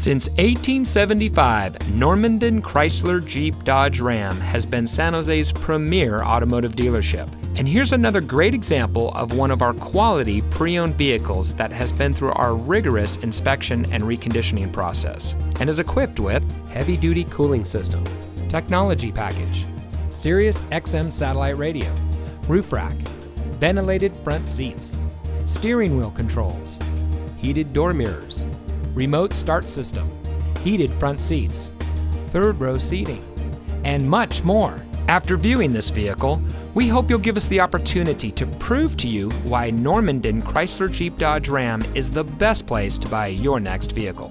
Since 1875, Normandin Chrysler Jeep Dodge Ram has been San Jose's premier automotive dealership. And here's another great example of one of our quality pre-owned vehicles that has been through our rigorous inspection and reconditioning process and is equipped with heavy-duty cooling system, technology package, Sirius XM satellite radio, roof rack, ventilated front seats, steering wheel controls, heated door mirrors, remote start system, heated front seats, third row seating, and much more. After viewing this vehicle, we hope you'll give us the opportunity to prove to you why Normandin Chrysler Jeep Dodge Ram is the best place to buy your next vehicle.